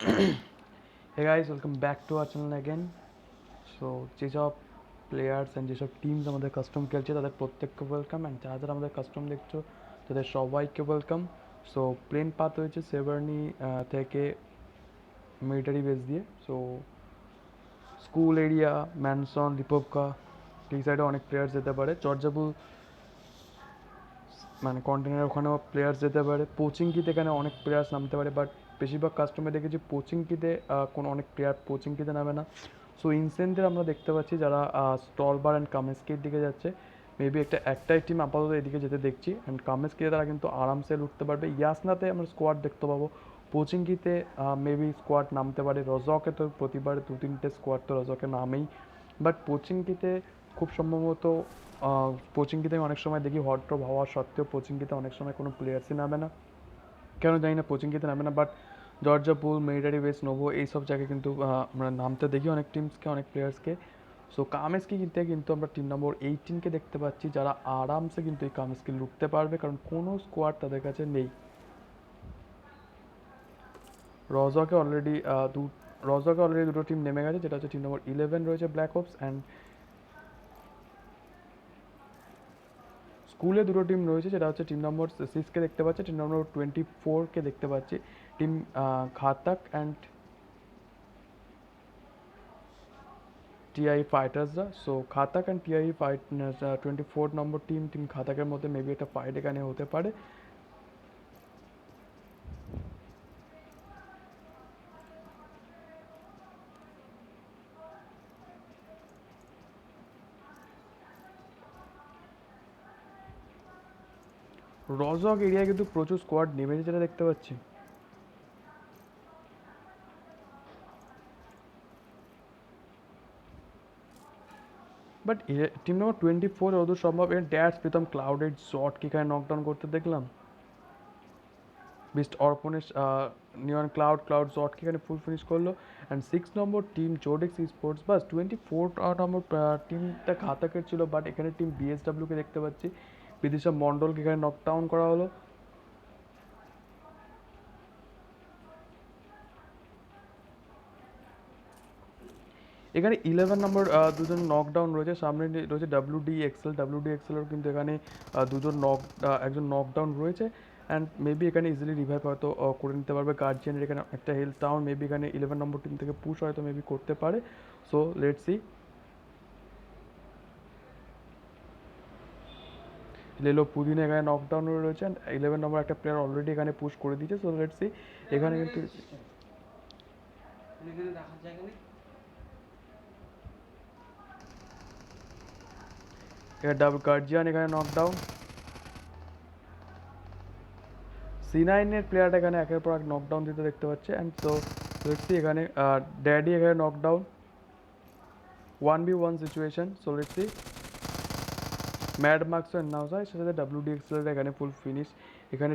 Hey guys, welcome back to our channel again. So যেসব players and যেসব teams আমাদের custom খেলছে তাদের প্রত্যেককে ওয়েলকাম, অ্যান্ড যারা যারা আমাদের কাস্টম দেখছো তাদের সবাইকে ওয়েলকাম। সো প্লেন পাথ হয়েছে সেভারনি থেকে মিলিটারি বেস দিয়ে। সো স্কুল এরিয়া, ম্যানসন, লিপোভকা এই সাইডে অনেক প্লেয়ার্স যেতে পারে। চর্যাপুর মানে কন্টেনার ওখানেও প্লেয়ার্স যেতে পারে। পোচিংকিতে এখানে অনেক প্লেয়ার্স নামতে পারে, বাট বেশিরভাগ কাস্টমে দেখেছি পোচিংকিতে কোনো অনেক প্লেয়ার পোচিংকিতে নামে না। সো ইনসেন্টের আমরা দেখতে পাচ্ছি যারা স্টলবার অ্যান্ড কামেস্কির দিকে যাচ্ছে। মেবি একটাই টিম আপাতত এদিকে যেতে দেখছি, অ্যান্ড কামেস্কিতে তারা কিন্তু আরামসে লুটতে পারবে। ইয়াসনাতে আমরা স্কোয়াড দেখতে পাবো। পোচিংকিতে মেবি স্কোয়াড নামতে পারে। রজকে তো প্রতিবার 2-3টে স্কোয়াড তো রজকে নামেই, বাট পোচিংকিতে খুব সম্ভবত পোচিংকিতে অনেক সময় দেখি হট ড্রপ হওয়া সত্ত্বেও পোচিংকিতে অনেক সময় কোনো প্লেয়ার্সই নামে না, কেন জানি না পোচিংকিতে নামে না। But Giorgia pool, military base, novo এইসব জায়গায় কিন্তু আমরা নামতে দেখি অনেক টিমসকে, অনেক প্লেয়ার্সকে। সো কামেস্কি কিন্তু আমরা টিম নম্বর 18কে দেখতে পাচ্ছি, যারা আরামসে কিন্তু এই কামেস্কি লুটতে পারবে, কারণ কোনো স্কোয়াড তাদের কাছে নেই। রজকে অলরেডি দুটো টিম নেমে গেছে, যেটা হচ্ছে টিম নম্বর 11 রয়েছে ব্ল্যাক অপস, অ্যান্ড স্কুলে দুটো টিম রয়েছে, যেটা হচ্ছে টিম নম্বর 6কে দেখতে পাচ্ছি, টিম নম্বর 24কে দেখতে পাচ্ছি। টিম ঘাতাক অ্যান্ড টিআই ফাইটার্সরা। So Ghatak and TI fight 24 number team ঘাতাকের মধ্যে মেবি একটা ফাইট এখানে হতে পারে। রজক এরিয়ায় কিন্তু প্রচুর স্কোয়াড নেমেছে, যেটা দেখতে পাচ্ছি। বাট টিম নম্বর 24 যতদূর সম্ভব এখানে ড্যাশ প্রীতম ক্লাউডেড জটকে এখানে নকডাউন করতে দেখলাম। বিস্ট অর্পনেশ নিয়ন ক্লাউড জটকে এখানে ফুল ফিনিশ করলো। অ্যান্ড 6 নম্বর টিম জোডেক্স স্পোর্টস, বাস 24 নম্বর টিমটা ঘাতাকের ছিল, বাট এখানে টিম বিএসডাব্লিউকে দেখতে পাচ্ছি। বিদিশা মন্ডলকে এখানে নকডাউন করা হলো। এখানে 11 নম্বর দুজন নকডাউন রয়েছে, সামনে রয়েছে ডাব্লিউ ডি এক্সেলের কিন্তু এখানে দুজন একজন নকডাউন রয়েছে। অ্যান্ড মেবি এখানে ইজিলি রিভাইভ হয়তো করে নিতে পারবে গার্জিয়ানের। এখানে একটা হেলথ টাউন মেবি এখানে 11 নম্বর টিম থেকে পুশ হয়তো মেবি করতে পারে। So let's C. লেলো পুদিনা এখানে নকডাউন রয়েছে, 11 নম্বর একটা প্লেয়ার অলরেডি এখানে পুশ করে দিয়েছে। সো লেটস সি এখানে কিন্তু ডাবল গার্জিয়ান এখানে নকডাউন। C9-এর প্লেয়ারটা এখানে একের পর এক নকডাউন দিতে দেখতে পাচ্ছে। অ্যান্ড সো লেটস সি এখানে ড্যাডি এখানে knockdown, 1v1 situation. So let's see mad marks and নাউজা এর সাথে ডাব্লিউডিএক্সএল এখানে ফুল ফিনিশ। এখানে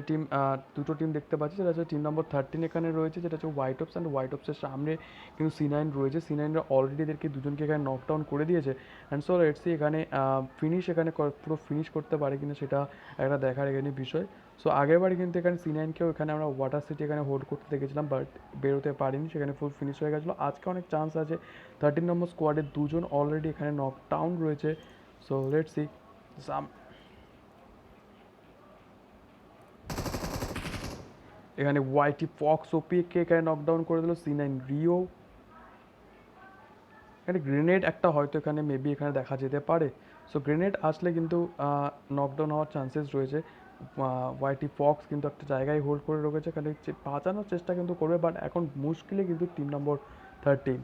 দুটো টিম দেখতে পাচ্ছি, যেটা হচ্ছে টিম নম্বর 13 এখানে রয়েছে, যেটা হচ্ছে হোয়াইট অপস, অ্যান্ড হোয়াইট অপসের সামনে কিন্তু C9 রয়েছে। C9-রা অলরেডি এদেরকে দুজনকে এখানে নকডাউন করে দিয়েছে। অ্যান্ড সো লেটস সি এখানে ফিনিশ এখানে পুরো ফিনিশ করতে পারে কিনা সেটা একটা দেখার এখানে বিষয়। সো আগেরবারে কিন্তু এখানে C9কেও এখানে আমরা ওয়াটার সিটি এখানে হোল্ড করতে দেখেছিলাম, বাট বেরোতে পারিনি, সেখানে ফুল ফিনিশ হয়ে গেছিলো। আজকে অনেক চান্স আছে। 13 নম্বর স্কোয়াডের দুজন অলরেডি এখানে নকডাউন রয়েছে। সো লেটস সি এখানে ওয়াইটি ফক্স ওপিকে এখানে নকডাউন করে দিল। C9 রিও এখানে গ্রেনেড একটা হয়তো এখানে মেবি এখানে দেখা যেতে পারে। সো গ্রেনেড আসলে কিন্তু নকডাউন হওয়ার চান্সেস রয়েছে। ওয়াইটি ফক্স কিন্তু একটা জায়গায় হোল্ড করে রেখেছে, এখানে বাঁচানোর চেষ্টা কিন্তু করবে, বাট এখন মুশকিলে কিন্তু টিম নম্বর 13।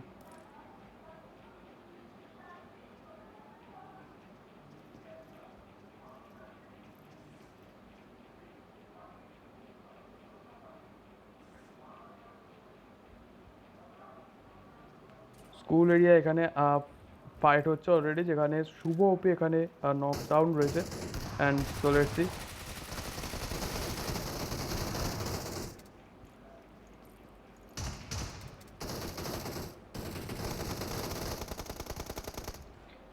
স্কুল এরিয়া এখানে ফাইট হচ্ছে অলরেডি, যেখানে শুভ ওপি এখানে নকডাউন রয়েছে। And so let's C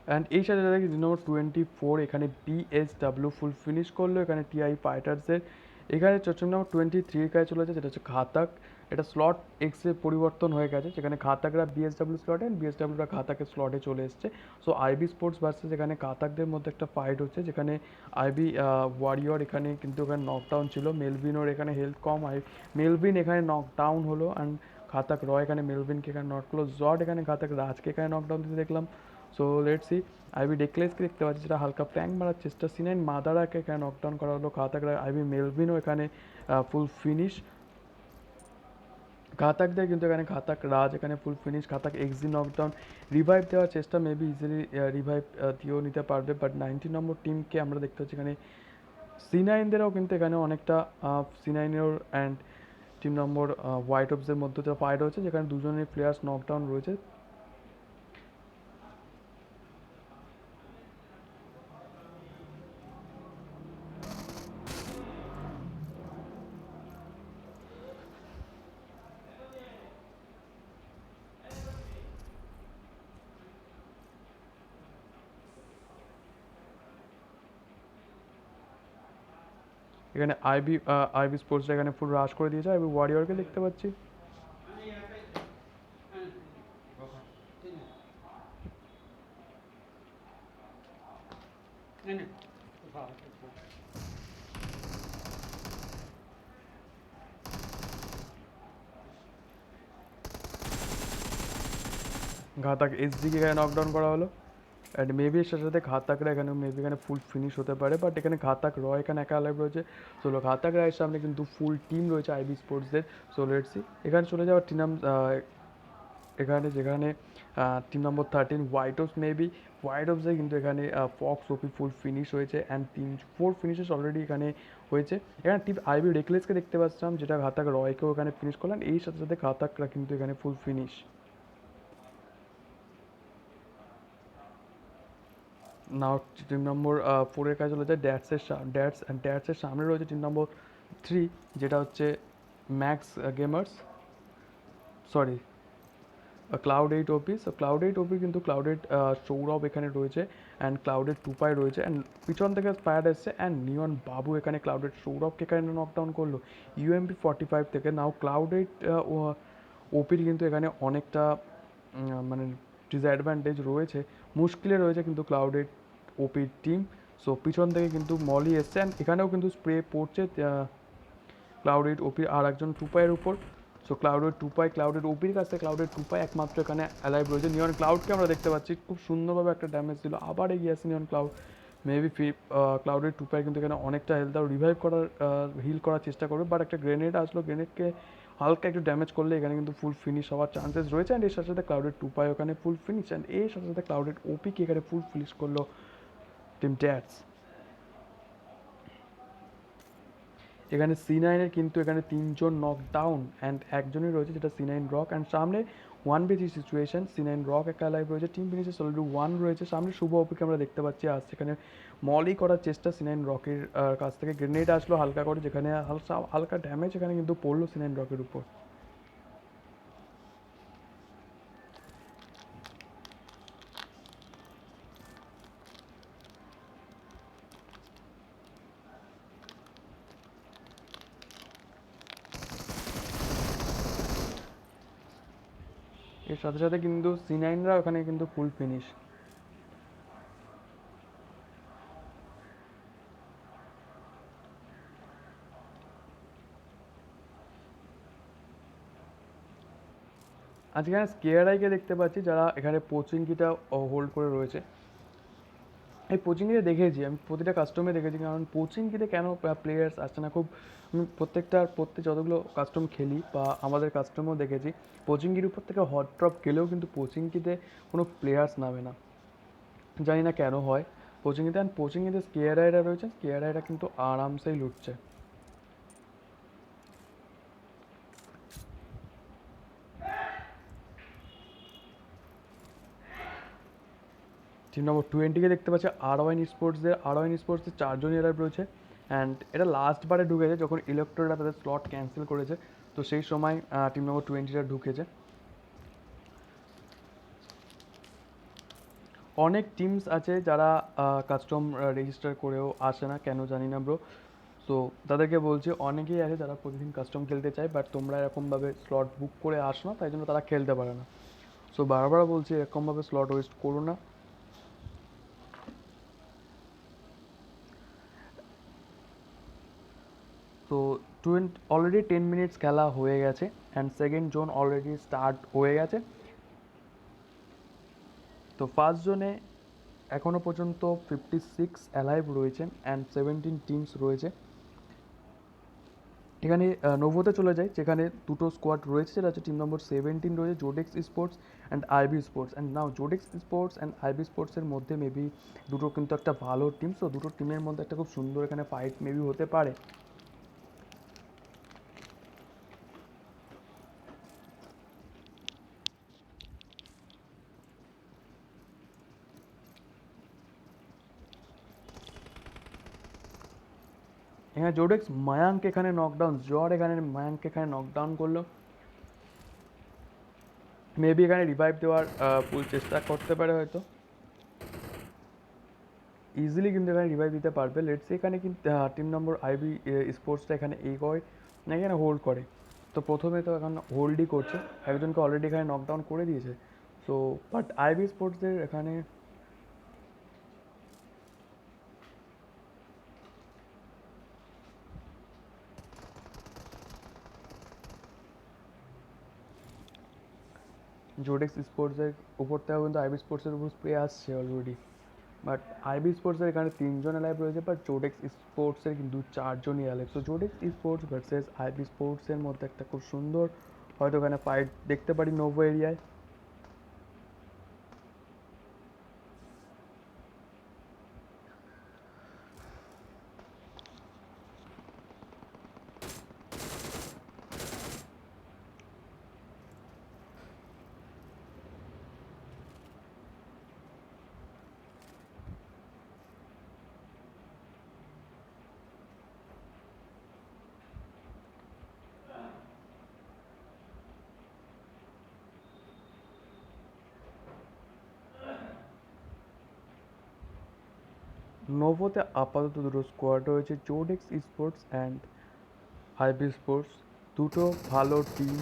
and এই সাথে সাথে নম্বর 24 এখানে বিএসডাব্লিউ ফুল ফিনিশ করলো এখানে টিআই ফাইটার্সের। এখানে চট্টগ্রাম নম্বর 23 কাছে চলেছে, যেটা হচ্ছে ঘাতাক। এটা স্লট এক্সে পরিবর্তন হয়ে গেছে, যেখানে ঘাতাকরা বিএসডব্লিউ স্লটে অ্যান্ড বিএসডব্লিউরা ঘাতাকের স্লটে চলে এসছে। সো আইবি স্পোর্টস ভার্সেস এখানে ঘাতাকদের মধ্যে একটা ফাইট হচ্ছে, যেখানে আইবি ওয়ারিয়র এখানে কিন্তু এখানে নকডাউন ছিল, মেলভিনোর এখানে হেলথ কম, মেলভিন এখানে নকডাউন হলো অ্যান্ড ঘাতাক রয় এখানে মেলভিনকে এখানে নক করলো, জট এখানে ঘাতাক রাজকে এখানে নকডাউন দিতে দেখলাম। সো লেটস সি, আইবি ডেকলেসকে দেখতে পাচ্ছি যেটা হালকা প্র্যাঙ্ক মারার চেষ্টা, সিনাইন মাদারাকে এখানে নকডাউন করা হলো, ঘাতাকরা আইবি মেলভিনও এখানে ফুল ফিনিশ, ঘাতাকদের কিন্তু এখানে ঘাতাক রাজ এখানে ফুল ফিনিশ, ঘাতাক এক্সি নকডাউন, রিভাইভ দেওয়ার চেষ্টা, মেবি ইজিলি রিভাইভ দিয়েও নিতে পারবে, বাট 19 নম্বর টিমকে আমরা দেখতে পাচ্ছি এখানে C9দেরও কিন্তু এখানে অনেকটা C9এর অ্যান্ড টিম নম্বর হোয়াইট অফসের মধ্যে যে ফাইট হচ্ছে, যেখানে দুজনের প্লেয়ার্স নকডাউন রয়েছে। এখানে আইবি স্পোর্টসরা এখানে ফুল রাশ করে দিয়েছে, আইবি ওয়ারিয়রকে দেখতে পাচ্ছি। ঘাতাক এসডিকে এখানে নকডাউন করা হলো অ্যান্ড মেবি এর সাথে সাথে ঘাতাকরা এখানে মেবি এখানে ফুল ফিনিশ হতে পারে, বাট এখানে ঘাতাক রয় এখানে একা লাইভ রয়েছে। সো ঘাতাক রায়ের সামনে কিন্তু ফুল টিম রয়েছে আইবি স্পোর্টসদের। সো লেটস সি, এখানে চলে যাওয়ার টিম এখানে যেখানে team number 13 white অফস, maybe white অফসে কিন্তু এখানে ফক্স ওপি ফুল ফিনিশ হয়েছে অ্যান্ড 4 ফিনিশেস অলরেডি এখানে হয়েছে। এখানে টিম আইবি রেকলেসকে দেখতে পাচ্ছিলাম, যেটা ঘাতাক রয়কেও এখানে ফিনিশ করলেন, এই সাথে সাথে ঘাতাকরা কিন্তু এখানে ফুল ফিনিশ। নাও টিম নম্বর 4-এর কাছে চলে যায় ড্যাটসের সামনে রয়েছে টিম নম্বর 3, যেটা হচ্ছে ম্যাক্স গেমার্স, সরি ক্লাউড 8 ওপি। সো ক্লাউড 8 ওপি কিন্তু ক্লাউড 8 সৌরভ এখানে রয়েছে অ্যান্ড ক্লাউড 8 টুপাই রয়েছে অ্যান্ড পিছন থেকে ফায়ার এসছে অ্যান্ড নিয়ন বাবু এখানে ক্লাউড 8 সৌরভকে এখানে নকডাউন করলো ইউএমপি 45 থেকে। নাও ক্লাউড 8 ওপির কিন্তু এখানে অনেকটা মানে ডিসঅ্যাডভান্টেজ রয়েছে, মুশকিলে রয়েছে কিন্তু ক্লাউড 8 ওপির টিম। সো পিছন থেকে কিন্তু মলি এসছে অ্যান্ড এখানেও কিন্তু স্প্রে পড়ছে ক্লাউড 8 ওপির আর একজন টুপাইয়ের উপর। সো ক্লাউড 8 ওপির কাছে ক্লাউড 8 টুপাই একমাত্র এখানে অ্যালাইভ রয়েছে। নিয়ন ক্লাউডকে আমরা দেখতে পাচ্ছি খুব সুন্দরভাবে একটা ড্যামেজ দিল, আবার এগিয়ে আসছে নিয়ন ক্লাউড, মেবি ক্লাউড 8 টুপাই কিন্তু এখানে অনেকটা হেলথ আর রিভাইভ করার হিল করার চেষ্টা করবে, বাট একটা গ্রেনেড আসলো, গ্রেনেডকে হালকা একটু ড্যামেজ করলে এখানে কিন্তু ফুল ফিনিশ হওয়ার চান্সেস রয়েছে অ্যান্ড এর সাথে সাথে ক্লাউড 8 টুপাই ওখানে ফুল ফিনিশ অ্যান্ড এর সাথে সাথে ক্লাউড 8 ওপিকে এখানে ফুল ফিনিশ করলো টিম ড্যাটস। এখানে C9-এর কিন্তু এখানে 3জন নকডাউন অ্যান্ড একজনই রয়েছে, যেটা C9 রক অ্যান্ড সামনে 1v3 সিচুয়েশন, C9 রক একা লাইভ রয়েছে, টিম ফিনিশের অলরেডি 1 রয়েছে, সামনে শুভ ওপিকে আমরা দেখতে পাচ্ছি আর সেখানে মলি করার চেষ্টা C9 রকের কাছ থেকে, গ্রেনেড আসলো হালকা করে, যেখানে হালকা ড্যামেজ এখানে কিন্তু পড়লো C9 রকের উপর। এর সাথে সাথে কিন্তু C9রা ওখানে কিন্তু ফুল ফিনিশ। আজকে এখানে স্কেয়ারাইকে দেখতে পাচ্ছি, যারা এখানে পোচিংকিটা হোল্ড করে রয়েছে। এই পোচিংকিতে দেখেছি আমি, প্রতিটা কাস্টমে দেখেছি, কারণ পোচিংকিতে কেন প্লেয়ার্স আসছে না, খুব আমি প্রত্যেক যতগুলো কাস্টম খেলি বা আমাদের কাস্টমও দেখেছি, পোচিংকির উপর থেকে হট ড্রপ গেলেও কিন্তু পোচিংকিতে কোনো প্লেয়ার্স নামে না, জানি না কেন হয় পোচিংকিতে। অ্যান্ড পোচিংকিতে স্কেয়ারাইরা রয়েছে, স্কেয়ারাইরা কিন্তু আরামসেই লুটছে। টিম নম্বর 20-কে দেখতে পাচ্ছি আর ওয়াইন স্পোর্টসদের 4জন এরার রয়েছে অ্যান্ড এটা লাস্ট বারে ঢুকেছে যখন ইলেকট্রোরা তাদের স্লট ক্যান্সেল করেছে, তো সেই সময় টিম নম্বর 20টা ঢুকেছে। অনেক টিমস আছে যারা কাস্টম রেজিস্টার করেও আসে না, কেন জানি না ব্রো। সো তাদেরকে বলছি, অনেকেই আছে যারা প্রতিদিন কাস্টম খেলতে চায়, বাট তোমরা এরকমভাবে স্লট বুক করে আসো না, তাই জন্য তারা খেলতে পারে না। সো বারবার বলছি এরকমভাবে স্লট ওয়েস্ট করো না। তো অলরেডি 10 মিনিটস খেলা হয়ে গেছে and second zone already start হয়ে গেছে। তো ফার্স্ট জোনে এখনও পর্যন্ত 56 অ্যালাইভ রয়েছেন অ্যান্ড 17 টিমস রয়েছে। এখানে নোভোতে চলে যায়, যেখানে দুটো স্কোয়াড রয়েছে, যেটা হচ্ছে টিম নম্বর 17 রয়েছে Jodix sports and IB sports. And now Jodix sports and IB স্পোর্টসের মধ্যে মেবি দুটো কিন্তু একটা ভালো টিম, সো দুটো টিমের মধ্যে একটা খুব সুন্দর এখানে ফাইট মেবি হতে পারে। এখানে জোডেক্স মায়াঙ্ক এখানে নকডাউন, এখানে মায়াঙ্ককে এখানে নকডাউন করলো। মেবি এখানে রিভাইভ দেওয়ার ফুল চেষ্টা করতে পারে হয়তো, ইজিলি কিন্তু এখানে রিভাইভ দিতে পারবে। লেটস এখানে কিন্তু টিম নম্বর আইবি স্পোর্টসটা এখানে এগোয় না, এখানে হোল্ড করে। তো প্রথমে তো এখন হোল্ডই করছে, একজনকে অলরেডি এখানে নকডাউন করে দিয়েছে। সো বাট আইবি স্পোর্টসদের এখানে জোডেক্স স্পোর্টসের উপর থেকেও কিন্তু আইবি স্পোর্টসের উপর স্প্রে আসছে অলরেডি। বাট আইবি স্পোর্টসের এখানে 3জন অ্যালাইভ রয়েছে, বাট জোডেক্স স্পোর্টসের কিন্তু 4জনই alive. So Jodix sports versus IB স্পোর্টসের মধ্যে একটা খুব সুন্দর হয়তো এখানে ফাইট দেখতে পারি নোভো এরিয়ায়। নোভোতে আপাতত দুটো স্কোয়াড রয়েছে, Jodix sports and IB sports, দুটো ভালো টিম।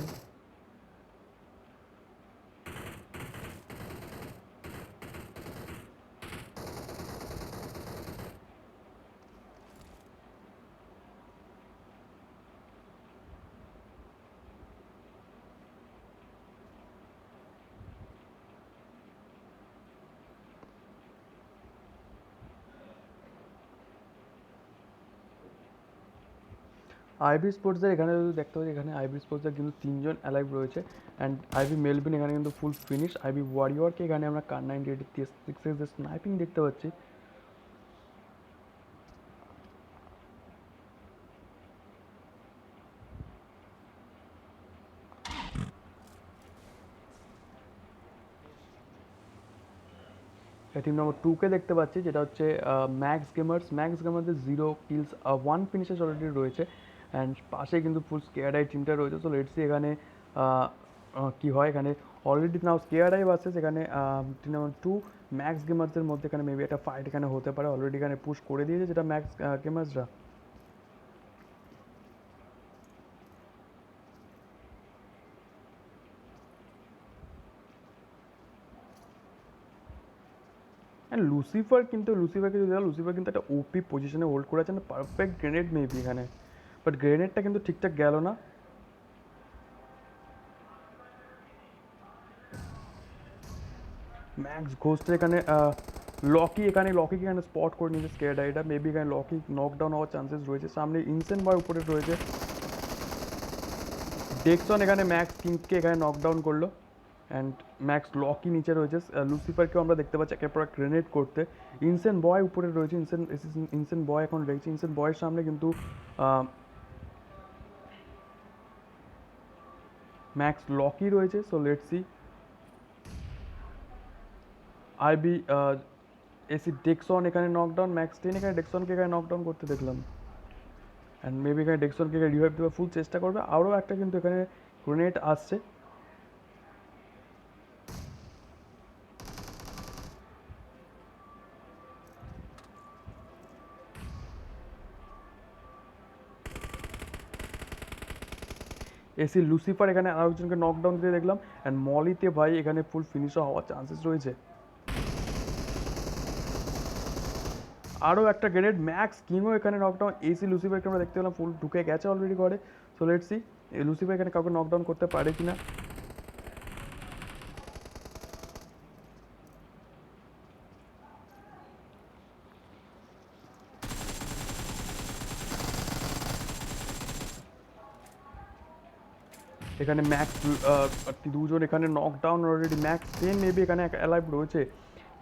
আইবি স্পোর্টসের এখানে যদি দেখতে পাচ্ছি, এখানে আইবি স্পোর্টসের কিন্তু 3জন অ্যালাইভ রয়েছে অ্যান্ড আইবি মেলবিন এখানে কিন্তু ফুল ফিনিশ। আইবি ওয়ারিয়রকে এখানে আমরা কার 98 যে স্নাইপিং দেখতে পাচ্ছি। টিম নম্বর 2কে দেখতে পাচ্ছি, যেটা হচ্ছে ম্যাক্স গেমার্সদের 0 কিলস 1 ফিনিশেস অলরেডি রয়েছে অ্যান্ড পাশে কিন্তু ফুল স্কেয়ারআই টিমটা রয়েছে। সো লেটস সি এখানে কি হয়। এখানে অলরেডি নাও স্কেয়ারআই ভার্সেস এখানে টিম নম্বর 2 ম্যাক্স গেমার্সদের মধ্যে এখানে মেবি একটা ফাইট এখানে হতে পারে। অলরেডি এখানে পুশ করে দিয়েছে যেটা ম্যাক্স গেমার্সরা। অ্যান্ড লুসিফারকে যদি লুসিফার কিন্তু একটা ওপি পজিশনে হোল্ড করে আছে, পারফেক্ট গ্রেনেড মেবি এখানে, বাট গ্রেনেডটা কিন্তু ঠিকঠাক গেল না। ম্যাক্স ঘোস্টের এখানে লকিকে এখানে স্পট করে নিয়েছে স্কেয়ারডাইটা, মেবি এখানে লকি নকডাউন হওয়ার চান্সেস রয়েছে। সামনে ইনসেন্ট বয় উপরে রয়েছে, ডেক্সন এখানে ম্যাক্স কিংকে এখানে নকডাউন করলো অ্যান্ড ম্যাক্স লকি নিচে রয়েছে। লুসিফারকেও আমরা দেখতে পাচ্ছি একের পর গ্রেনেড করতে। ইনসেন্ট বয় উপরে রয়েছে, ইনসেন্ট বয় এখন রয়েছে। ইনসেন্ট বয়ের সামনে কিন্তু ম্যাক্স লকি রয়েছে। So let's see IB ace ডেক্সন এখানে নকডাউন, ম্যাক্স 10 এখানে ডেক্সনকে এখানে নকডাউন করতে দেখলাম অ্যান্ড মেবি এখানে ডেক্সনকে এখানে রিভাইভ দেওয়ার ফুল চেষ্টা করবে। আরও একটা কিন্তু এখানে গ্রেনেড আসছে। এসি লুসিফার এখানে আরেকজনকে নকডাউন দিয়ে দেখলাম, অ্যান্ড মলিতে ভাই এখানে ফুল ফিনিশও হওয়ার চান্সেস রয়েছে। আরও একটা গ্রেনেড, ম্যাক্স কিংও এখানে নকডাউন। এসি লুসিফারকে আমরা দেখতে পেলাম ফুল ঢুকে গেছে অলরেডি ঘরে। সো লেটস সি লুসিফার এখানে কাউকে নকডাউন করতে পারে কিনা। এখানে ম্যাক্স দুজন এখানে নকডাউন অলরেডি। ম্যাক্স 10 মেবি এখানে অ্যালাইভ রয়েছে।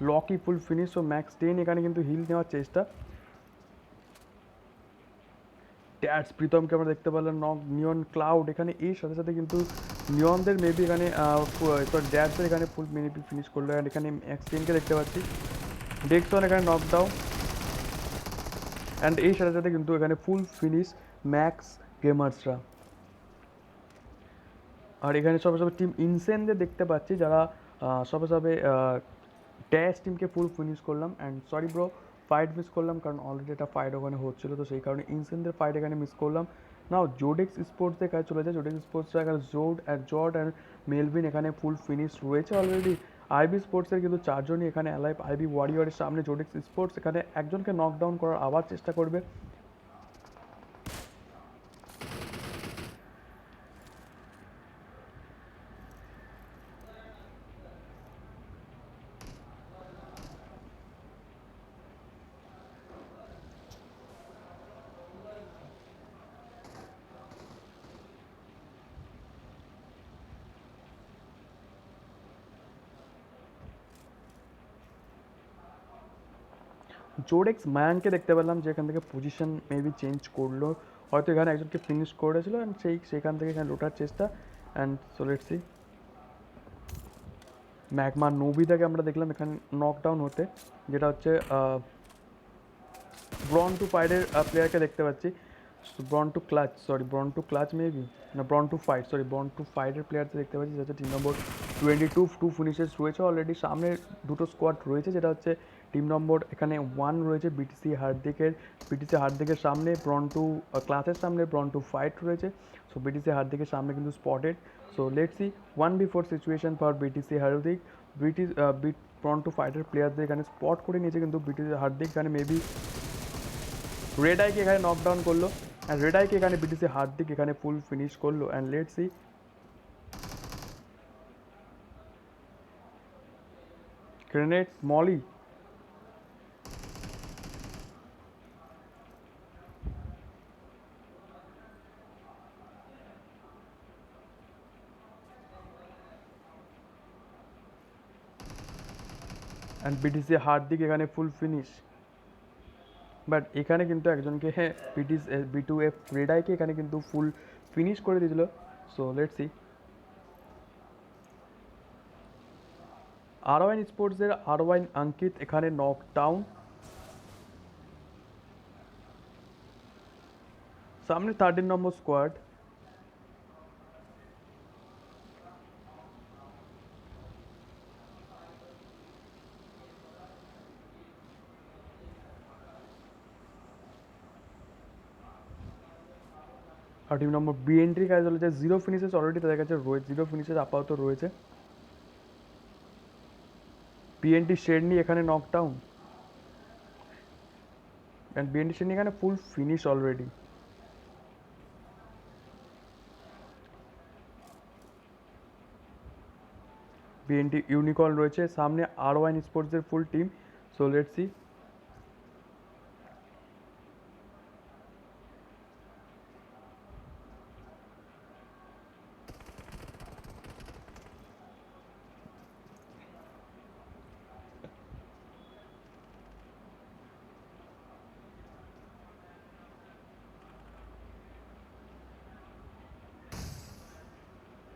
Lockie full finish. So max 10 এখানে কিন্তু হিল নেওয়ার চেষ্টা। ড্যাডস প্রীতমকে আমরা দেখতে পেলাম নক। নিয়ন ক্লাউড এখানে এর সাথে সাথে কিন্তু নিয়নদের মেবি এখানে ড্যাডসের এখানে ফুল মেবি ফিনিশ করলো। অ্যান্ড এখানে ম্যাক্স 10কে দেখতে পাচ্ছি। ডেক্সন এখানে নকডাউন, অ্যান্ড এই সাথে সাথে কিন্তু এখানে ফুল ফিনিশ ম্যাক্স গেমার্সরা। আর এখানে সবে সবে টিম ইনসেনদের দেখতে পাচ্ছি, যারা সবে সবে ড্যাশ টিমকে ফুল ফিনিশ করলাম। And sorry bro, fight miss করলাম, কারণ অলরেডি একটা ফাইট ওখানে হচ্ছিলো, তো সেই কারণে ইনসেনদের ফাইট এখানে মিস করলাম। নাও জোডেক্স স্পোর্টসের কাছে চলে যায়। জোডেক্স স্পোর্টসরা এখানে জর্ড অ্যান্ড মেলভিন এখানে ফুল ফিনিশ রয়েছে অলরেডি। আইবি স্পোর্টসের কিন্তু 4 জনই এখানে অ্যালাইভ। আইবি ওয়ারিয়রের সামনে জোডেক্স স্পোর্টস এখানে একজনকে নকডাউন করার আবার চেষ্টা করবে। জোডেক্স মায়ানকে দেখতে পেলাম যে এখান থেকে পজিশন মেবি চেঞ্জ করলো, হয়তো এখানে একজনকে ফিনিশ করেছিল, অ্যান্ড সেখান থেকে এখানে লোটার চেষ্টা। And so let's see magma নোবিদাকে আমরা দেখলাম এখানে নকডাউন হতে, যেটা হচ্ছে ব্রন টু ফাইটের প্লেয়ারকে দেখতে পাচ্ছি। ব্রন টু ক্লাচ মেবি, না ব্রন টু ফাইট, ব্রন টু ফাইটের প্লেয়ারকে দেখতে পাচ্ছি, যেটা হচ্ছে টিম নম্বর 22। 2 ফিনিশেস রয়েছে অলরেডি। সামনে দুটো স্কোয়াড রয়েছে, যেটা হচ্ছে টিম নম্বর এখানে 1 রয়েছে বিটিসি হার্দিকের সামনে, ব্রন টু ক্লাসের সামনে ব্রন টু ফাইট রয়েছে। সো বিটিসি হার্দিকের সামনে কিন্তু spotted. So let's see 1v4 situation for BTC Hardik. Born to ফাইটের প্লেয়ারদের এখানে স্পট করে নিয়েছে, কিন্তু বিটিসি হার্দিক এখানে মেবি রেড আইকে এখানে নকডাউন করলো, অ্যান্ড রেড আইকে এখানে বিটিসি হার্দিক এখানে ফুল ফিনিশ করলো। And let's see grenades molly, and BTC Hardik এখানে ফুল ফিনিশ। বাট এখানে কিন্তু একজনকে B2F রেড আইকে এখানে কিন্তু ফুল ফিনিশ করে দিয়েছিল। সো লেটস সি আরওয়াইন স্পোর্টসের আরওয়াইন অঙ্কিত এখানে নকডাউন। সামনে 13 নম্বর স্কোয়াড। আর টিম নম্বর বিএনটির কাছে চলেছে 0 ফিনিশেস অলরেডি তাদের কাছে রয়েছে, 0 ফিনিশেস আপাতত রয়েছে। বিএনটি শেরনি এখানে নকডাউন, অ্যান্ড বিএনটি শেরনি এখানে full finish already. BNT unicorn রয়েছে সামনে আরওয়াইন স্পোর্টসের full team. So let's see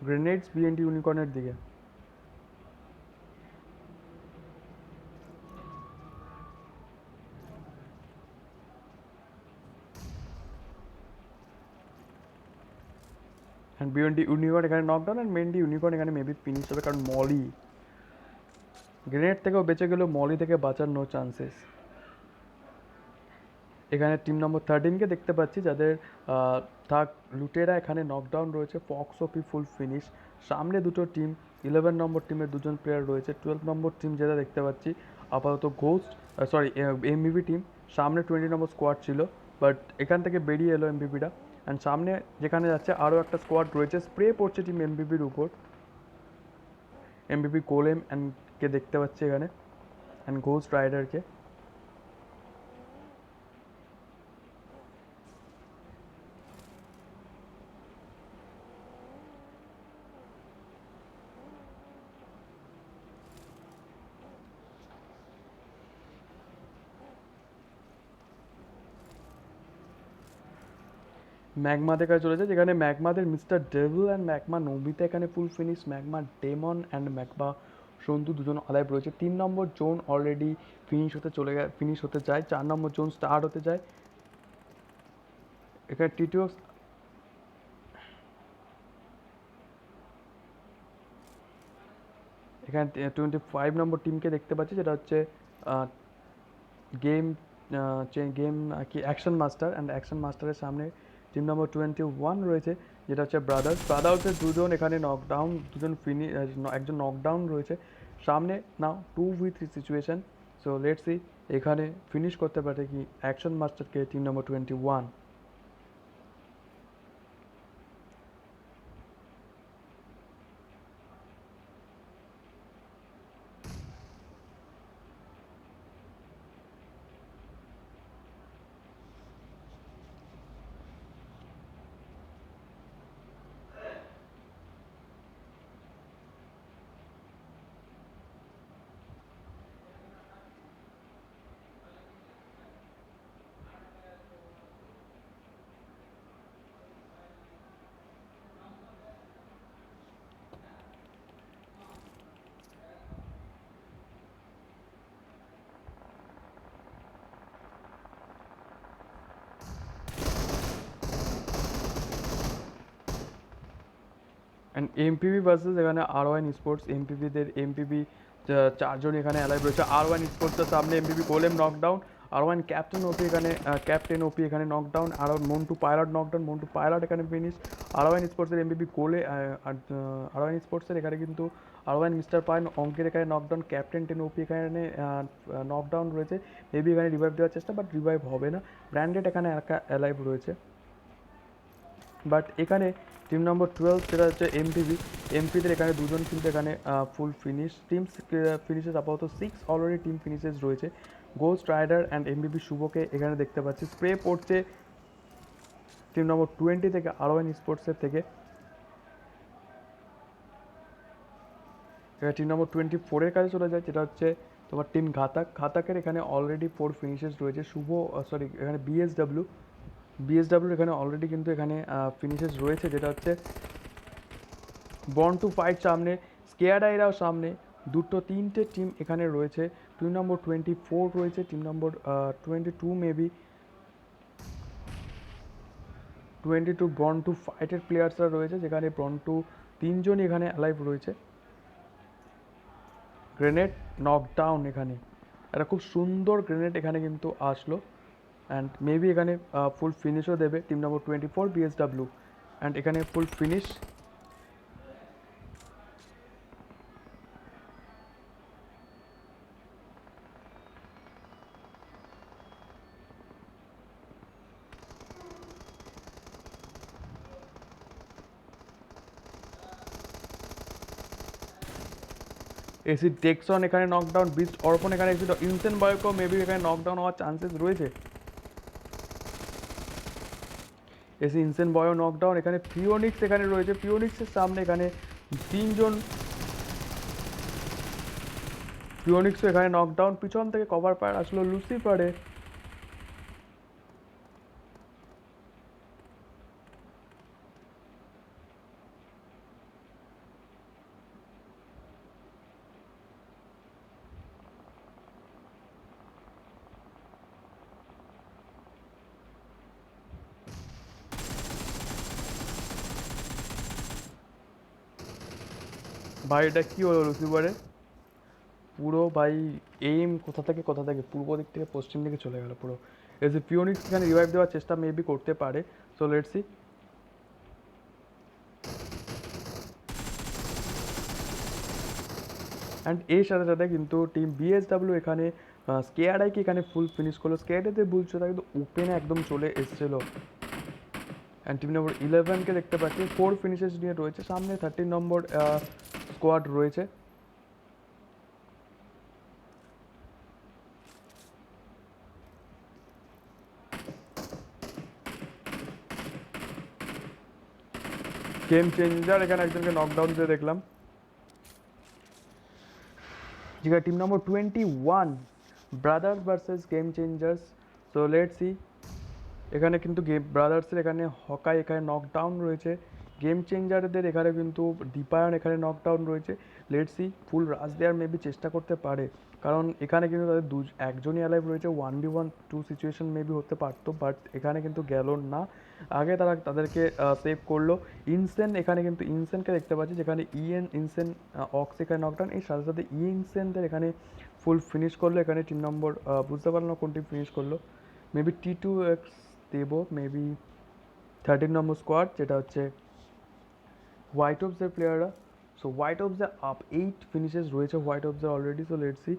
grenades BNT ইউনিকর্নের দিকে। অ্যান্ড বিএনটি ইউনিকর্ন এখানে নকডাউন, অ্যান্ড মেনটি ইউনিকর্ন এখানে মেবি ফিনিশ হবে, কারণ মলি গ্রেনেড থেকেও বেঁচে গেলেও মলি থেকে বাঁচার নো চান্সেস। এখানে টিম নম্বর 13কে দেখতে পাচ্ছি, যাদের থাক লুটেরা এখানে নকডাউন রয়েছে, ফক্স ওপি ফুল ফিনিশ। সামনে দুটো টিম, 11 নম্বর টিমের দুজন প্লেয়ার রয়েছে, 12 নম্বর টিম যেটা দেখতে পাচ্ছি আপাতত ঘোস্ট, সরি এমবিবি টিম। সামনে 20 নম্বর স্কোয়াড ছিল, বাট এখান থেকে বেরিয়ে এলো এমবিবিটা। অ্যান্ড সামনে যেখানে যাচ্ছে আরও একটা স্কোয়াড রয়েছে, স্প্রে পড়ছে টিম এমবিবির উপর, এমবিবি গোলেম অ্যান্ড কে দেখতে পাচ্ছি এখানে, অ্যান্ড ঘোস্ট রাইডারকে। ম্যাগমাদের কাছে চলেছে, যেখানে ম্যাগমাদের mister devil and magma Nobita এখানে full finish. Magma demon and magma Santu দুজন আলাইভ রয়েছে। 3 নম্বর জোন অলরেডি ফিনিশ হতে চায়, 4 নম্বর জোন স্টার্ট হতে যায়। এখানে টিটিও এখানে 25 নম্বর টিমকে দেখতে পাচ্ছি, যেটা হচ্ছে গেম গেম কি অ্যাকশন মাস্টার, অ্যান্ড অ্যাকশন মাস্টারের সামনে টিম নম্বর 21 রয়েছে, যেটা হচ্ছে ব্রাদার্সের দুজন এখানে নকডাউন, একজন নকডাউন রয়েছে সামনে। Now 2v3 situation, so let's see এখানে ফিনিশ করতে পারে কি অ্যাকশন মাস্টারকে team number 21। And MPV versus এখানে আর ওয়ান স্পোর্টস। এমপিভি চারজন এখানে অ্যালাইভ রয়েছে। আর ওয়ান স্পোর্টসের সামনে MPV golem knockdown, R one captain OP এখানে নকডাউন, আর Montu pilot knockdown, Montu pilot এখানে ফিনিশ। আর ওয়ান স্পোর্টসের এমপিভি গোলে আর ওয়ান স্পোর্টসের এখানে কিন্তু আর ওয়ান মিস্টার পাইন অঙ্কের এখানে নকডাউন, ক্যাপ্টেন টেন ওপি এখানে নকডাউন রয়েছে। মেবি এখানে রিভাইভ দেওয়ার চেষ্টা, বাট রিভাইভ হবে না। ব্র্যান্ডেড এখানে একা অ্যালাইভ রয়েছে, বাট এখানে টিম নম্বর 12 যেটা হচ্ছে এমপিদের এখানে দুজন কিন্তু এখানে ফুল ফিনিশ। ফিনিশেস আপাতত 6 অলরেডি টিম ফিনিশেস রয়েছে। গোস্ট রাইডার অ্যান্ড এমবিবি শুভকে এখানে দেখতে পাচ্ছি, স্প্রে পড়ছে টিম নম্বর 20 থেকে, আর ওয়ান স্পোর্টসের থেকে। এখানে টিম নম্বর 24-এর কাছে চলে যায়, যেটা হচ্ছে তোমার টিম ঘাতাকের এখানে অলরেডি 4 ফিনিশেস রয়েছে। এখানে বিএসডাব্লিউ এখানে অলরেডি কিন্তু এখানে ফিনিশেস রয়েছে, যেটা হচ্ছে বর্ন টু ফাইট সামনে, স্কেয়ারডাইরাও সামনে। তিনটে টিম এখানে রয়েছে। টিম নম্বর 24 রয়েছে, team number 22 maybe 22 born to ফাইটের প্লেয়ার্সরা রয়েছে, যেখানে বর্ন টু তিনজন এখানে অ্যালাইভ রয়েছে। গ্রেনেড নকডাউন, এখানে একটা খুব সুন্দর গ্রেনেড এখানে কিন্তু আসলো, অ্যান্ড মেবি এখানে ফুল ফিনিশও দেবে টিম নম্বর 24 বিএসডাব্লিউ, অ্যান্ড এখানে ফুল ফিনিশ। এসি টেক্সন এখানে নকডাউন, বিস্ট অর্পণ এখানে ইনসেন বয়কও মেবি এখানে নকডাউন হওয়ার চান্সেস রয়েছে। এসি ইনসেন বয়ও নকডাউন, এখানে পিওনিক্স এখানে রয়েছে। পিওনিক্সের সামনে এখানে তিনজন, পিওনিক্সও এখানে নকডাউন। পিছন থেকে কভার পায় আসলো লুসিফারে। ভাই এটা কি হলো লুসিফারে? পুরো ভাই এইম কোথা থেকে পূর্ব দিক থেকে পশ্চিম দিকে চলে গেল পুরো। এসে ফিওনিক্স এখানে রিভাইভ দেওয়ার চেষ্টা মেবি করতে পারে, সো লেটস সি। অ্যান্ড এর সাথে সাথে কিন্তু টিম বিএসডাব্লিউ এখানে স্কেয়ারআইকে এখানে ফুল ফিনিশ করলো। স্কেয়ারআইতে বুঝছো তারা কিন্তু ওপেনে একদম চলে এসেছিলো। অ্যান্ড টিম নম্বর 11কে দেখতে পাচ্ছি 4 ফিনিশেস নিয়ে রয়েছে, সামনে 13 নম্বর স্কোয়াড রয়েছে। গেম চেঞ্জার এখানে একজনকে নকডাউন দিয়ে দেখলাম। ঠিক আছে, team number 21 brothers versus game changers. So let's see. এখানে কিন্তু ব্রাদার্সের এখানে হকাই এখানে নকডাউন রয়েছে, গেম চেঞ্জারদের এখানে কিন্তু দীপায়ন এখানে নকডাউন রয়েছে। লেটস সি, ফুল রাশ দেওয়ার মেবি চেষ্টা করতে পারে, কারণ এখানে কিন্তু তাদের একজনই অ্যালাইভ রয়েছে। 1v1 সিচুয়েশন মেবি হতে পারতো, বাট এখানে কিন্তু গেল না। আগে তারা তাদেরকে সেভ করলো। ইনসেন এখানে কিন্তু ইনসেনকে দেখতে পাচ্ছি, যেখানে ইনসেন অক্স এখানে নকডাউন, এর সাথে সাথে ইনসেনদের এখানে ফুল ফিনিশ করলো। এখানে টিম নম্বর বুঝতে পারলাম না কোন টিম ফিনিশ করলো, মেবি T2X দেবো, মেবি 13 নম্বর স্কোয়াড, যেটা হচ্ছে হোয়াইট অফসের প্লেয়াররা। সো হোয়াইট অফসের আপ 8 ফিনিশেস রয়েছে হোয়াইট অফসের অলরেডি। So let's see.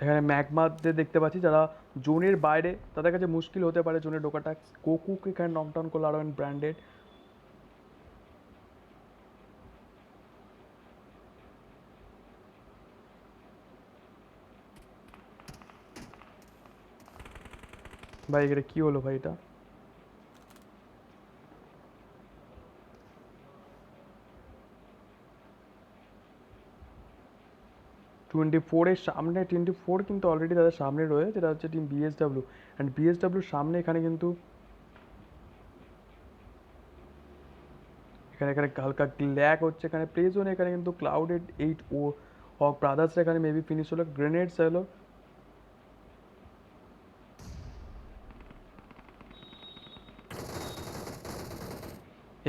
এখানে ম্যাগমাদের দেখতে পাচ্ছি যারা জোনের বাইরে, তাদের কাছে মুশকিল হতে পারে জোনে ঢোকাটা। কোকুকে এখানে নকডাউন করলো আরো ব্র্যান্ডেড। ভাই এটা কি হলো ভাই? এটা 24-এর সামনে, 24 কিন্তু অলরেডি তাদের সামনে রয়েছে, যেটা হচ্ছে টিম বিএসডাব্লিউ। অ্যান্ড বিএসডাব্লিউর সামনে এখানে কিন্তু এখানে এখানে হালকা ল্যাগ হচ্ছে এখানে প্লে জোনে। এখানে কিন্তু ক্লাউডেড 8 ও হক ব্রাদার্সরা এখানে মেবি ফিনিশ হলো, গ্রেনেডস এলো।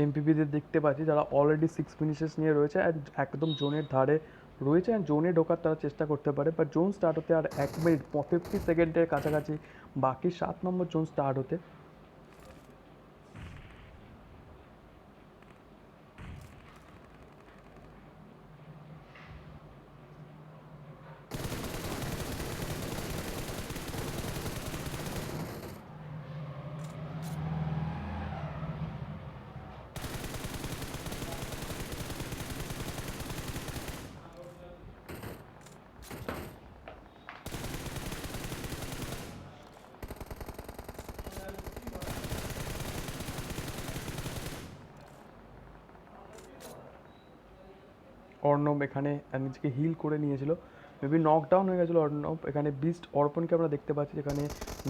এমপিপিদের দেখতে পাচ্ছি যারা অলরেডি 6 ফিনিশেস নিয়ে রয়েছে অ্যান্ড একদম জোনের ধারে রয়েছে, অ্যান্ড জোনে ঢোকার তারা চেষ্টা করতে পারে। বাট জোন স্টার্ট হতে আর 1 মিনিট 50 সেকেন্ডের কাছাকাছি বাকি, 7 নম্বর জোন স্টার্ট হতে। অর্ণব এখানে নিজেকে হিল করে নিয়েছিল, মেবি নকডাউন হয়ে গেছিলো অর্ণব। এখানে বিস্ট অর্পণকে আমরা দেখতে পাচ্ছি যেখানে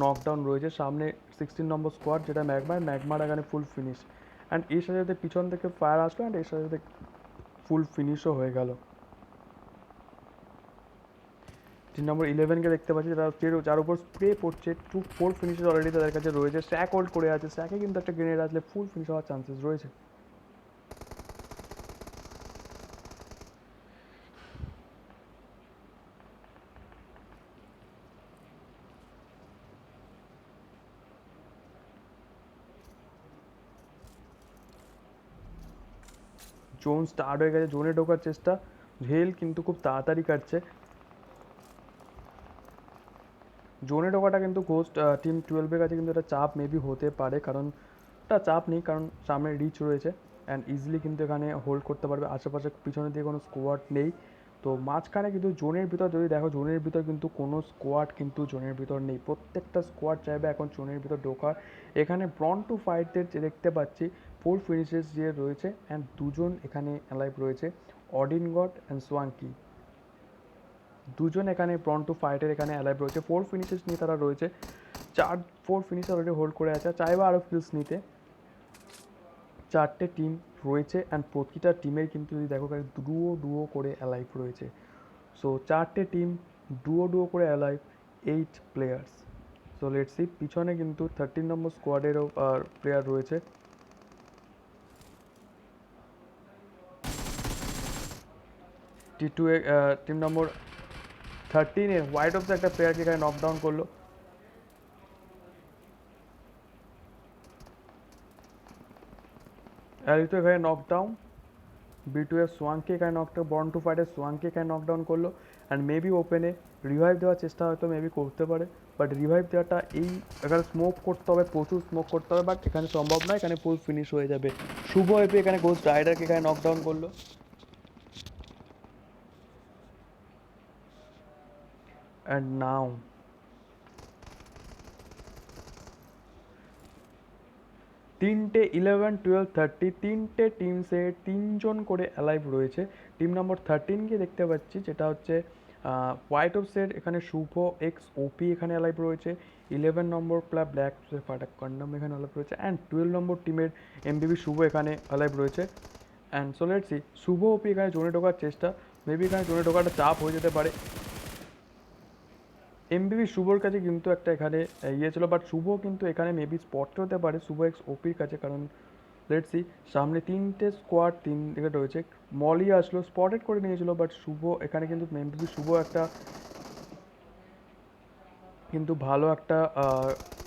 নকডাউন রয়েছে। সামনে 16 নম্বর স্কোয়াড, যেটা ম্যাগমার এখানে ফুল ফিনিশ। অ্যান্ড এর সাথে সাথে পিছন থেকে ফায়ার আসলো, অ্যান্ড এর সাথে সাথে ফুল ফিনিশও হয়ে গেল। 3 নম্বর 11কে দেখতে পাচ্ছি যারা যার উপর স্প্রে পড়ছে। 4 ফিনিশেস অলরেডি তাদের কাছে রয়েছে। স্ট্যাক হোল্ড করে আছে, স্ট্যাকে কিন্তু একটা গ্রেনেড আসলে ফুল ফিনিশ হওয়ার চান্সেস রয়েছে। জোন স্টার্ট হয়ে গেছে, জোনে ঢোকার চেষ্টা, হেল কিন্তু খুব তাড়াতাড়ি কাটছে। জোনে ঢোকাটা কিন্তু ঘোস্ট টিম 12-এর কাছে কিন্তু এটা চাপ মেবি হতে পারে, কারণ এটা চাপ নেই, কারণ সামনে রিচ রয়েছে অ্যান্ড ইজিলি কিন্তু এখানে হোল্ড করতে পারবে। আশেপাশে পিছনের দিকে কোনো স্কোয়াড নেই, তো মাঝখানে কিন্তু জোনের ভিতর যদি দেখো, জোনের ভিতর কিন্তু কোনো স্কোয়াড কিন্তু জোনের ভিতর নেই। প্রত্যেকটা স্কোয়াড চাইবে এখন জোনের ভিতর ঢোকার। এখানে ব্রন টু ফাইটদের দেখতে পাচ্ছি 4 ফিনিশেস যে রয়েছে, অ্যান্ড দুজন এখানে অ্যালাইভ রয়েছে, অডিন গড অ্যান্ড সোয়াঙ্কি। দুজন এখানে ব্রন টু ফাইটের এখানে অ্যালাইভ রয়েছে, 4 ফিনিশেস নিয়ে তারা রয়েছে। 4 ফিনিশ অলরেডি হোল্ড করে আছে, চাইবে আরও কিলস নিতে। 4টে টিম রয়েছে, অ্যান্ড প্রতিটা টিমের কিন্তু যদি দেখো ডুও করে অ্যালাইভ রয়েছে। সো 4টে টিম ডুও করে alive, 8 players. So let's C, পিছনে কিন্তু 13 নম্বর স্কোয়াডেরও প্লেয়ার রয়েছে। T2 A team number 13-এ white of একটা প্লেয়ারকে এখানে নকডাউন করলো। অ্যালিতো এখানে নকডাউন, B2 এর সোয়াংকে এখানে নকডাউন, বর্ন টু ফাইটের সোয়াংকে এখানে নকডাউন করলো। অ্যান্ড মেবি ওপেনে রিভাইভ দেওয়ার চেষ্টা হয়তো মেবি করতে পারে, বাট রিভাইভ দেওয়াটা এই এখানে স্মোক করতে হবে, প্রচুর স্মোক করতে হবে, বাট এখানে সম্ভব নয়, এখানে ফুল ফিনিশ হয়ে যাবে। শুভ এপি এখানে গোস্ট রাইডারকে এখানে নকডাউন করলো। অ্যান্ড নাও তিনটে 11, 12, 30 তিনটে টিমসে 3জন করে অ্যালাইভ রয়েছে। টিম নম্বর 13কে দেখতে পাচ্ছি, যেটা হচ্ছে হোয়াইট অফ সেট, এখানে শুভ এক্স ওপি এখানে অ্যালাইভ রয়েছে। 11 নম্বর ব্ল্যাক ফাটা কন্ডম এখানে অ্যালাইভ রয়েছে। অ্যান্ড 12 নম্বর টিমের এমবিবি শুভ এখানে অ্যালাইভ রয়েছে। অ্যান্ড সো লেটস সি, শুভ ওপি এখানে জোনে ঢোকার চেষ্টা, মেবি এখানে জোনে ঢোকাটা চাপ হয়ে যেতে পারে। এমবিবি শুভর কাছে কিন্তু একটা এখানে ইয়ে ছিল, বাট শুভ কিন্তু এখানে মেবি স্পট হতে পারে শুভ এক্স ওপির কাছে, কারণ লেটস সি সামনে তিনটে স্কোয়াড তিন দিকে রয়েছে। মলি আসলো, স্পটেড করে নিয়েছিল, বাট শুভ এখানে কিন্তু এমবিবি শুভ একটা কিন্তু ভালো একটা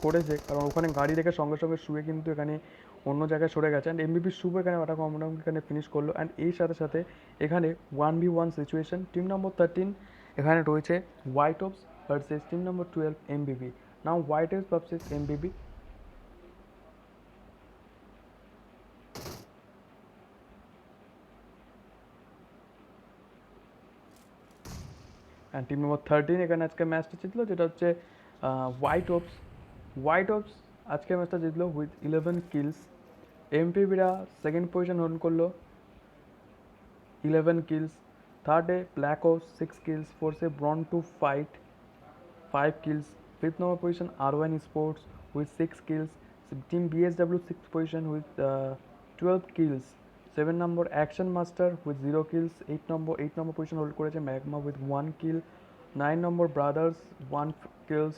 করেছে, কারণ ওখানে গাড়ি রেখে সঙ্গে সঙ্গে শুয়ে কিন্তু এখানে অন্য জায়গায় সরে গেছে। অ্যান্ড এমবিপি শুভ এখানে একটা কম্পাউন্ড এখানে ফিনিশ করলো। অ্যান্ড এর সাথে সাথে এখানে 1v1 সিচুয়েশন, টিম নম্বর 13 এখানে রয়েছে white offs versus team number 12 MBB. Now white offs versus MBB. And team number 13 এখানে আজকে ম্যাচটা জিতলো, যেটা হচ্ছে হোয়াইট অফস। হোয়াইট অফস আজকে ম্যাচটা জিতলো উইথ 11 কিলস। এমপিবিরা সেকেন্ড পজিশন হোল্ড করলো 11 kills. থার্ডে ব্ল্যাক ওপস 6 kills. ফোর্থে born to fight 5 kills. Fifth number position R1 sports with 6 kills. Team BSW 6th position with 12 kills. 7 number action master with 0 kills. 8 number position hold করেছে magma with 1 kill. 9 number brothers 1 kills.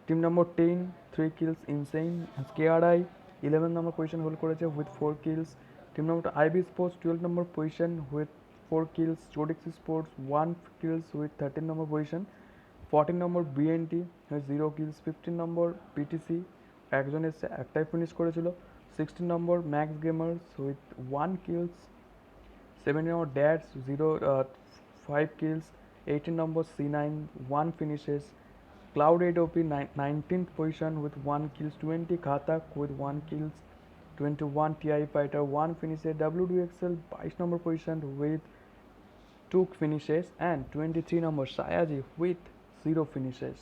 Team number 10 3 kills. Insane KRI 11 number position hold করেছে with 4 kills. Team number IB sports 12 number position with 4 kills. Jodix sports 1 kills with 13 number position. 14 number BNT with 0 kills. 15 number PTC একজন এসে একটাই finish করেছিল। 16 number max gamers with 1 kills. 17 number dads 5 kills. 18 number C9 1 finishes. Cloud 8 OP 19th position with 1 kills. 20 Khatak with 1 kills. 21 TI Fighter 1 finishes. WDXL 22 number position with 2 finishes. And 23 number Sayaji with 0 finishes.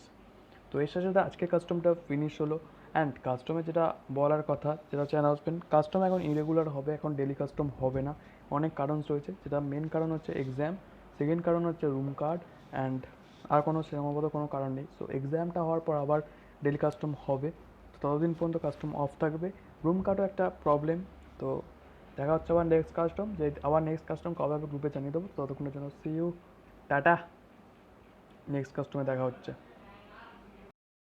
তো এর সাথে সাথে আজকে কাস্টমটা finish হলো। And কাস্টমে যেটা বলার কথা, যেটা হচ্ছে অ্যানাউন্সমেন্ট, কাস্টম এখন ইরেগুলার হবে, এখন ডেলি কাস্টম হবে না। অনেক কারণ রয়েছে, যেটা মেন কারণ হচ্ছে এক্সাম, সেকেন্ড কারণ হচ্ছে রুম কার্ড, অ্যান্ড আর কোনো সেরকমভাবে কোনো কারণ নেই। সো এক্সামটা হওয়ার পর আবার ডেলি কাস্টম হবে, তো ততদিন পর্যন্ত কাস্টম অফ থাকবে। রুম কার্ডও একটা প্রবলেম। তো দেখা হচ্ছে আবার নেক্সট কাস্টম, যে আবার নেক্সট কাস্টম কবে হবে গ্রুপে জানিয়ে দেবো। ততক্ষণের জন্য সি ইউ, টাটা, নেক্সট কাস্টমে দেখা হচ্ছে।